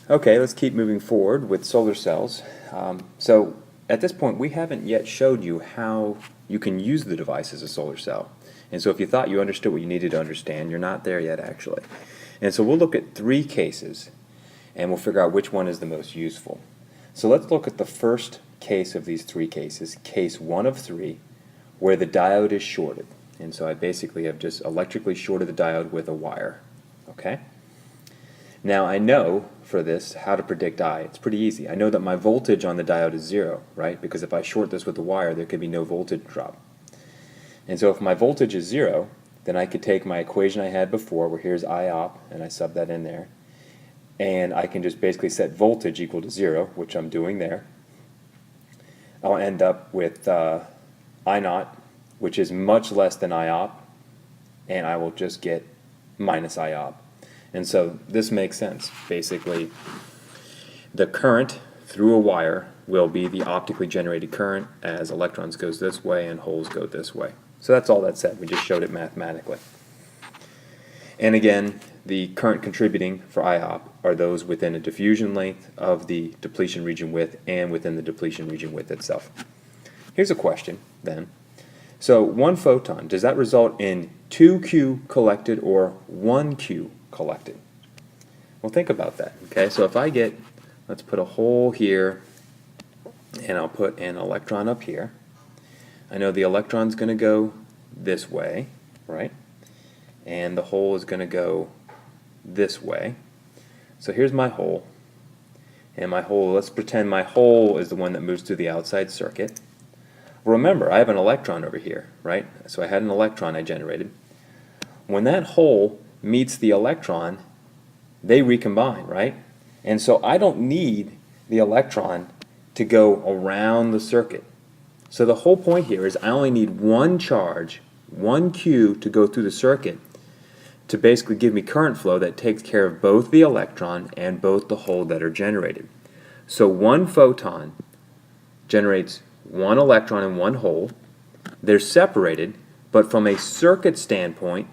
Okay, let's keep moving forward with solar cells. So at this point, we haven't yet showed you how you can use the device as a solar cell. And so if you thought you understood what you needed to understand, you're not there yet actually. And so we'll look at 3 cases and we'll figure out which one is the most useful. So let's look at the first case of these 3 cases, case 1 of 3, where the diode is shorted. And so I basically have just electrically shorted the diode with a wire. Okay? Now I know for this how to predict I. It's pretty easy. I know that my voltage on the diode is 0, right? Because if I short this with the wire, there could be no voltage drop. And so if my voltage is 0, then I could take my equation I had before, where here's I op, and I sub that in there, and I can just basically set voltage equal to 0, which I'm doing there. I'll end up with I naught, which is much less than I op, and I will just get minus I op. And so this makes sense. Basically, the current through a wire will be the optically generated current as electrons goes this way and holes go this way. So that's all that said. We just showed it mathematically. And again, the current contributing for IOP are those within a diffusion length of the depletion region width and within the depletion region width itself. Here's a question then. So 1 photon, does that result in 2Q collected or 1Q collected? Well, think about that. Okay, so if I get, let's put a hole here, and I'll put an electron up here. I know the electron's going to go this way, right? And the hole is going to go this way. So here's my hole. And my hole, let's pretend my hole is the one that moves through the outside circuit. Remember, I have an electron over here, right? So I had an electron I generated. When that hole meets the electron, they recombine, right? And so I don't need the electron to go around the circuit. So the whole point here is I only need one charge, 1Q, to go through the circuit to basically give me current flow that takes care of both the electron and both the hole that are generated. So 1 photon generates 1 electron and 1 hole. They're separated, but from a circuit standpoint,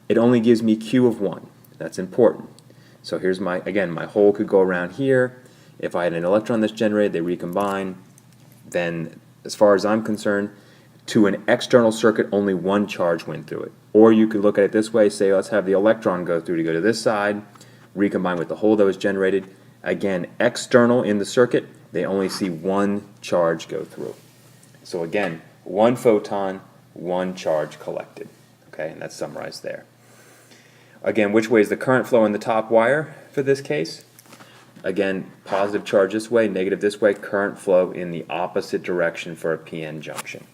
it only gives me Q of 1. That's important. So here's my, again, my hole could go around here. If I had an electron that's generated, they recombine. Then, as far as I'm concerned, to an external circuit, only 1 charge went through it. Or you could look at it this way, say let's have the electron go through to go to this side, recombine with the hole that was generated. Again, external in the circuit, they only see 1 charge go through. So again, 1 photon, 1 charge collected. Okay, and that's summarized there. Again, which way is the current flow in the top wire for this case? Again, positive charge this way, negative this way, current flow in the opposite direction for a PN junction.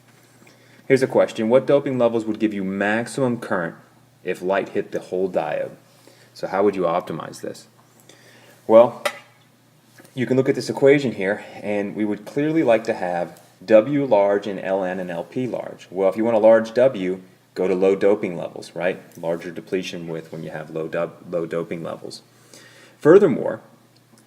Here's a question. What doping levels would give you maximum current if light hit the whole diode? So how would you optimize this? Well, you can look at this equation here, and we would clearly like to have W large and Ln and LP large. Well, if you want a large W, go to low doping levels, right? Larger depletion width when you have low doping levels. Furthermore,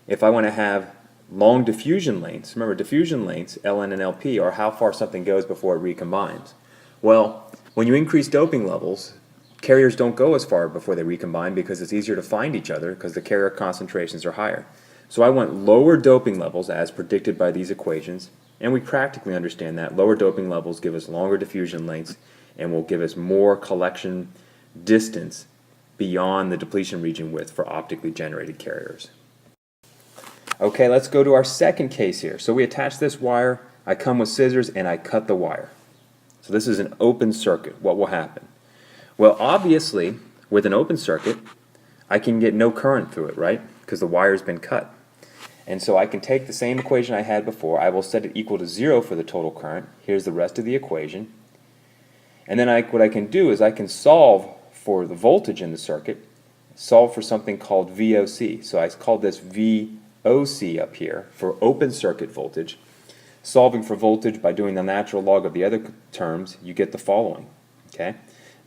if I want to have long diffusion lengths, remember diffusion lengths, Ln and LP, are how far something goes before it recombines. Well, when you increase doping levels, carriers don't go as far before they recombine because it's easier to find each other because the carrier concentrations are higher. So I want lower doping levels as predicted by these equations, and we practically understand that. Lower doping levels give us longer diffusion lengths and will give us more collection distance beyond the depletion region width for optically generated carriers. Okay, let's go to our second case here. So we attach this wire, I come with scissors and I cut the wire. So this is an open circuit. What will happen? Well, obviously, with an open circuit, I can get no current through it, right? Because the wire's been cut. And so I can take the same equation I had before, I will set it equal to 0 for the total current. Here's the rest of the equation. And then what I can do is I can solve for the voltage in the circuit, solve for something called VOC. So I called this VOC up here for open circuit voltage. Solving for voltage by doing the natural log of the other terms, you get the following. Okay?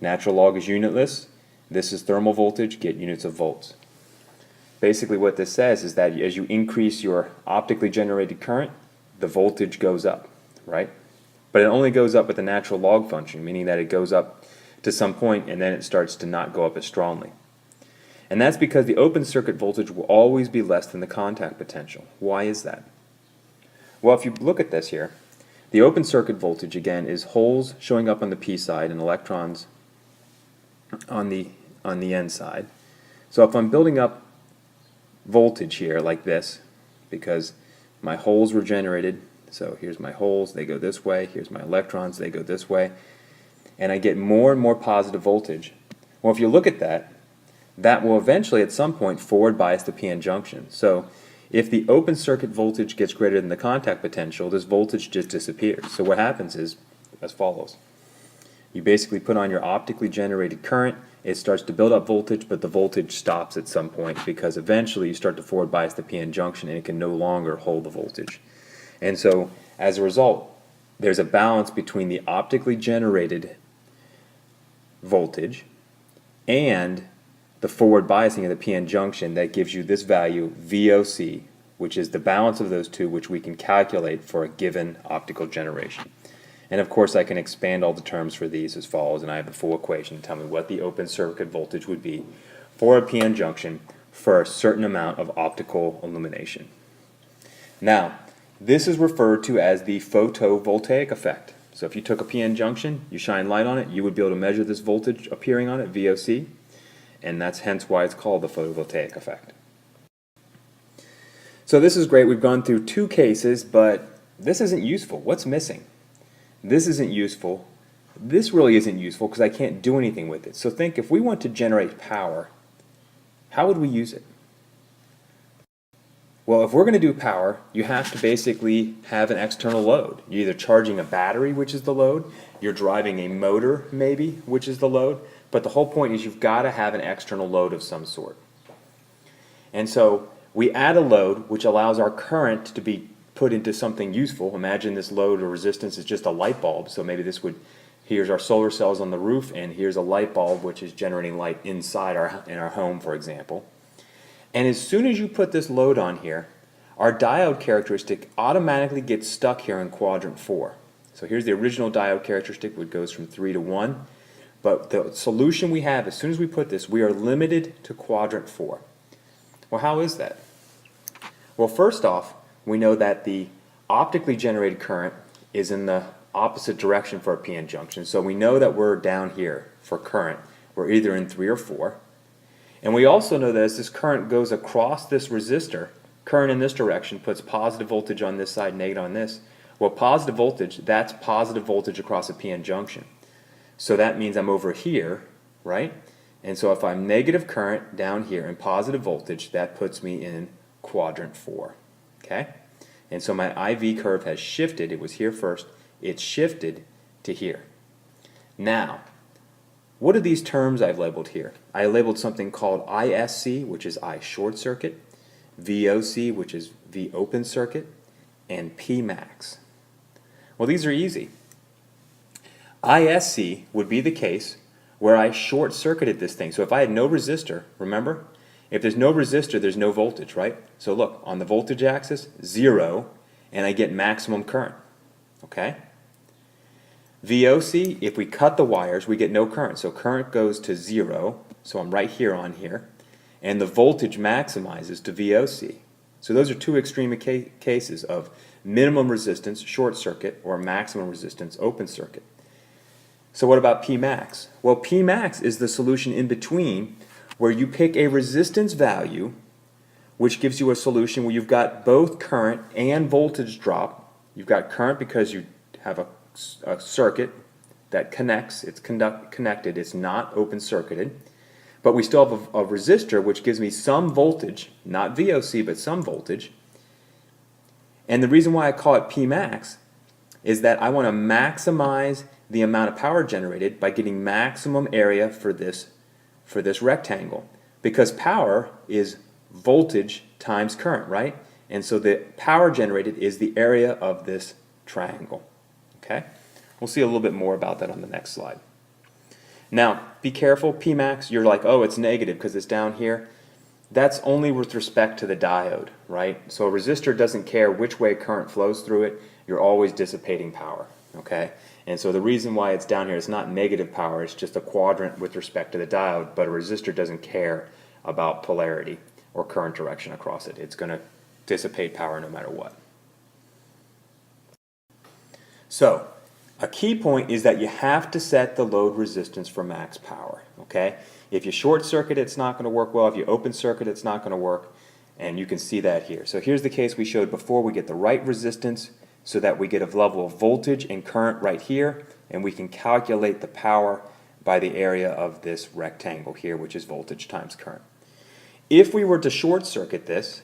Natural log is unitless. This is thermal voltage, get units of volts. Basically what this says is that as you increase your optically generated current, the voltage goes up, right? But it only goes up with the natural log function, meaning that it goes up to some point and then it starts to not go up as strongly. And that's because the open circuit voltage will always be less than the contact potential. Why is that? Well, if you look at this here, the open circuit voltage, again, is holes showing up on the P side and electrons on the N side. So if I'm building up voltage here like this, because my holes were generated, so here's my holes, they go this way, here's my electrons, they go this way, and I get more and more positive voltage. Well, if you look at that, that will eventually at some point forward bias the p-n junction. So if the open circuit voltage gets greater than the contact potential, this voltage just disappears. So what happens is as follows. You basically put on your optically generated current, it starts to build up voltage, but the voltage stops at some point because eventually you start to forward bias the p-n junction and it can no longer hold the voltage. And so as a result, there's a balance between the optically generated voltage and the forward biasing of the p-n junction that gives you this value VOC, which is the balance of those two, which we can calculate for a given optical generation. And of course I can expand all the terms for these as follows, and I have the full equation to tell me what the open circuit voltage would be for a p-n junction for a certain amount of optical illumination. Now, this is referred to as the photovoltaic effect. So if you took a p-n junction, you shine light on it, you would be able to measure this voltage appearing on it, VOC, and that's hence why it's called the photovoltaic effect. So this is great. We've gone through two cases, but this isn't useful. What's missing? This isn't useful. This really isn't useful because I can't do anything with it. So think, if we want to generate power, how would we use it? Well, if we're going to do power, you have to basically have an external load. You're either charging a battery, which is the load, you're driving a motor, maybe, which is the load, but the whole point is you've got to have an external load of some sort. And so we add a load which allows our current to be put into something useful. Imagine this load or resistance is just a light bulb, so maybe this would, here's our solar cells on the roof, and here's a light bulb which is generating light inside in our home, for example. And as soon as you put this load on here, our diode characteristic automatically gets stuck here in quadrant 4. So here's the original diode characteristic, which goes from 3 to 1. But the solution we have, as soon as we put this, we are limited to quadrant 4. Well, how is that? Well, first off, we know that the optically generated current is in the opposite direction for a p-n junction. So we know that we're down here for current. We're either in 3 or 4. And we also know that as this current goes across this resistor, current in this direction puts positive voltage on this side, negative on this. Well, positive voltage, that's positive voltage across a p-n junction. So that means I'm over here, right? And so if I'm negative current down here and positive voltage, that puts me in quadrant 4. Okay? And so my IV curve has shifted. It was here first. It's shifted to here. Now, what are these terms I've labeled here? I labeled something called ISC, which is I short circuit, VOC, which is V open circuit, and P max. Well, these are easy. ISC would be the case where I short circuited this thing. So if I had no resistor, remember? If there's no resistor, there's no voltage, right? So look, on the voltage axis, 0, and I get maximum current. Okay? VOC, if we cut the wires, we get no current. So current goes to 0, so I'm right here on here, and the voltage maximizes to VOC. So those are two extreme cases of minimum resistance, short circuit, or maximum resistance, open circuit. So what about P max? Well, P max is the solution in between where you pick a resistance value which gives you a solution where you've got both current and voltage drop. You've got current because you have a circuit that connects, it's connected, it's not open circuited, but we still have a resistor which gives me some voltage, not VOC but some voltage. And the reason why I call it P max is that I want to maximize the amount of power generated by getting maximum area for this rectangle, because power is voltage times current, right? And so the power generated is the area of this triangle. Okay? We'll see a little bit more about that on the next slide. Now, be careful, P max, you're like, oh, it's negative because it's down here. That's only with respect to the diode, right? So a resistor doesn't care which way current flows through it, you're always dissipating power, okay? And so the reason why it's down here, it's not negative power, it's just a quadrant with respect to the diode, but a resistor doesn't care about polarity or current direction across it. It's going to dissipate power no matter what. So, a key point is that you have to set the load resistance for max power, okay? If you short circuit, it's not going to work well. If you open circuit, it's not going to work, and you can see that here. So here's the case we showed before. We get the right resistance so that we get a level of voltage and current right here, and we can calculate the power by the area of this rectangle here, which is voltage times current. If we were to short circuit this,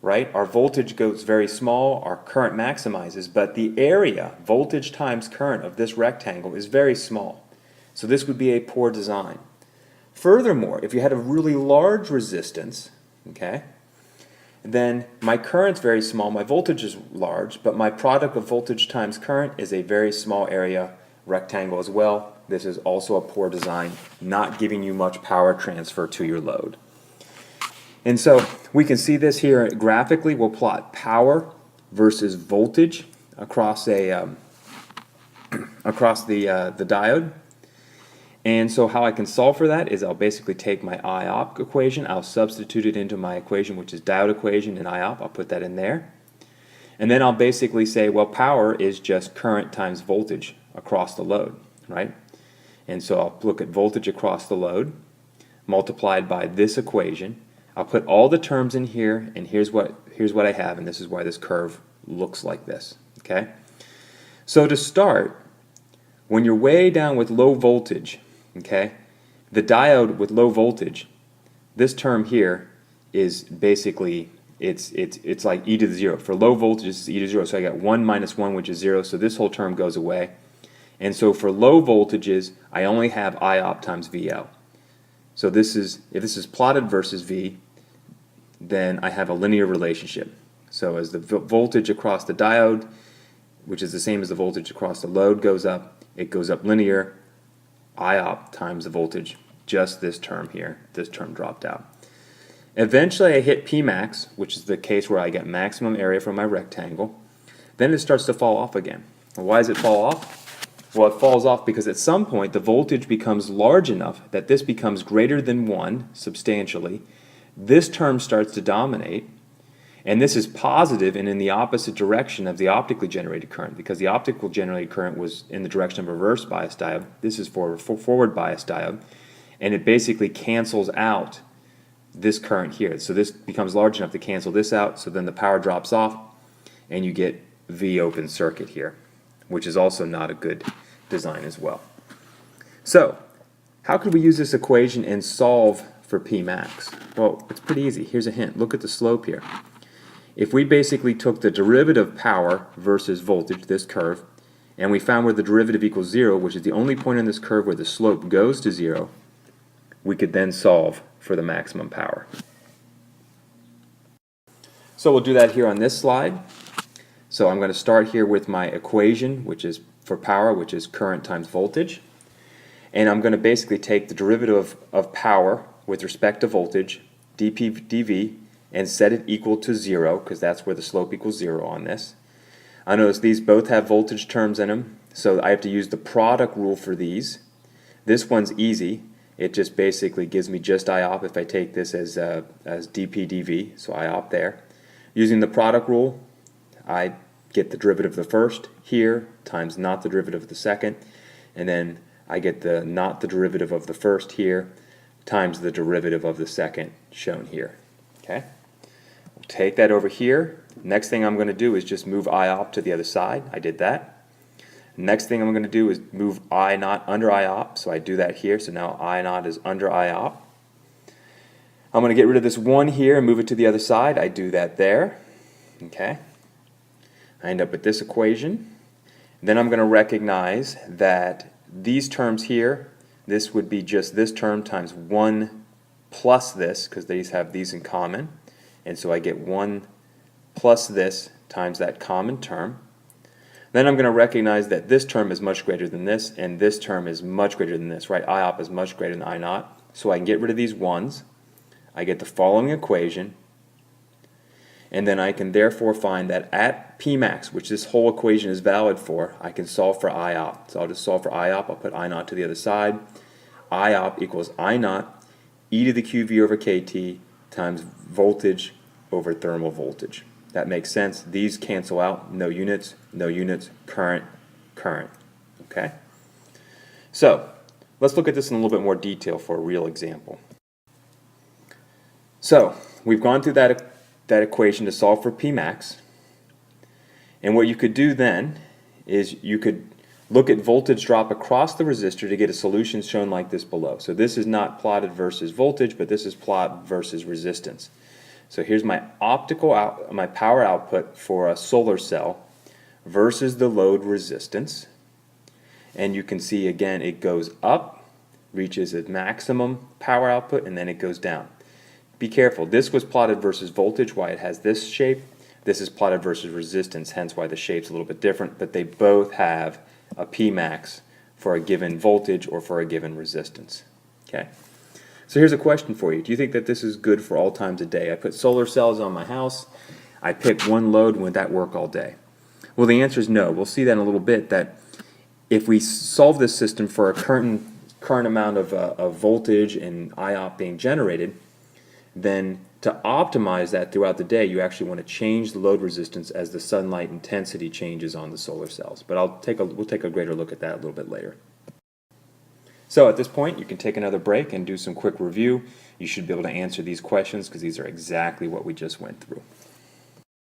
right, our voltage goes very small, our current maximizes, but the area, voltage times current of this rectangle, is very small. So this would be a poor design. Furthermore, if you had a really large resistance, okay, then my current's very small, my voltage is large, but my product of voltage times current is a very small area rectangle as well. This is also a poor design, not giving you much power transfer to your load. And so we can see this here graphically. We'll plot power versus voltage across the diode. And so how I can solve for that is I'll basically take my IOP equation, I'll substitute it into my equation, which is diode equation in IOP. I'll put that in there. And then I'll basically say, well, power is just current times voltage across the load, right? And so I'll look at voltage across the load multiplied by this equation. I'll put all the terms in here, and here's what I have, and this is why this curve looks like this, okay? So to start, when you're way down with low voltage, okay, the diode with low voltage, this term here is basically, it's like e to the 0. For low voltage, it's e to 0, so I got 1 minus 1, which is 0, so this whole term goes away. And so for low voltages, I only have IOP times VL. So this is, if this is plotted versus V, then I have a linear relationship. So as the voltage across the diode, which is the same as the voltage across the load, goes up, it goes up linear, IOP times the voltage, just this term here, this term dropped out. Eventually I hit Pmax, which is the case where I get maximum area from my rectangle. Then it starts to fall off again. Well, why does it fall off? Well, it falls off because at some point the voltage becomes large enough that this becomes greater than 1 substantially. This term starts to dominate, and this is positive and in the opposite direction of the optically generated current, because the optical generated current was in the direction of a reverse bias diode. This is for forward bias diode, and it basically cancels out this current here. So this becomes large enough to cancel this out, so then the power drops off, and you get V open circuit here, which is also not a good design as well. So, how could we use this equation and solve for Pmax? Well, it's pretty easy. Here's a hint. Look at the slope here. If we basically took the derivative of power versus voltage, this curve, and we found where the derivative equals 0, which is the only point in this curve where the slope goes to 0, we could then solve for the maximum power. So we'll do that here on this slide. So I'm going to start here with my equation, which is for power, which is current times voltage. And I'm going to basically take the derivative of power with respect to voltage, dP dV, and set it equal to 0, because that's where the slope equals 0 on this. I notice these both have voltage terms in them, so I have to use the product rule for these. This one's easy. It just basically gives me just IOP if I take this as dP dV, so IOP there. Using the product rule, I get the derivative of the first here times not the derivative of the second, and then I get the not the derivative of the first here times the derivative of the second shown here. Okay? We'll take that over here. Next thing I'm going to do is just move IOP to the other side. I did that. Next thing I'm going to do is move I naught under IOP, so I do that here. So now I naught is under IOP. I'm going to get rid of this 1 here and move it to the other side. I do that there. Okay? I end up with this equation. Then I'm going to recognize that these terms here, this would be just this term times 1 plus this, because these have these in common. And so I get 1 plus this times that common term. Then I'm going to recognize that this term is much greater than this, and this term is much greater than this, right? IOP is much greater than I naught. So I can get rid of these 1s. I get the following equation. And then I can therefore find that at Pmax, which this whole equation is valid for, I can solve for IOP. So I'll just solve for IOP. I'll put I naught to the other side. IOP equals I naught e to the QV over KT times voltage over thermal voltage. That makes sense. These cancel out. No units, current, current. Okay? So, let's look at this in a little bit more detail for a real example. So, we've gone through that equation to solve for Pmax. And what you could do then is you could look at voltage drop across the resistor to get a solution shown like this below. So this is not plotted versus voltage, but this is plot versus resistance. So here's my my power output for a solar cell versus the load resistance. And you can see again it goes up, reaches a maximum power output, and then it goes down. Be careful, this was plotted versus voltage, why it has this shape. This is plotted versus resistance, hence why the shape's a little bit different, but they both have a Pmax for a given voltage or for a given resistance. Okay. So here's a question for you. Do you think that this is good for all times of day? I put solar cells on my house. I pick one load. Would that work all day? Well, the answer is no. We'll see that in a little bit, that if we solve this system for a current amount of voltage and IOP being generated, then to optimize that throughout the day, you actually want to change the load resistance as the sunlight intensity changes on the solar cells. But we'll take a greater look at that a little bit later. So at this point, you can take another break and do some quick review. You should be able to answer these questions because these are exactly what we just went through.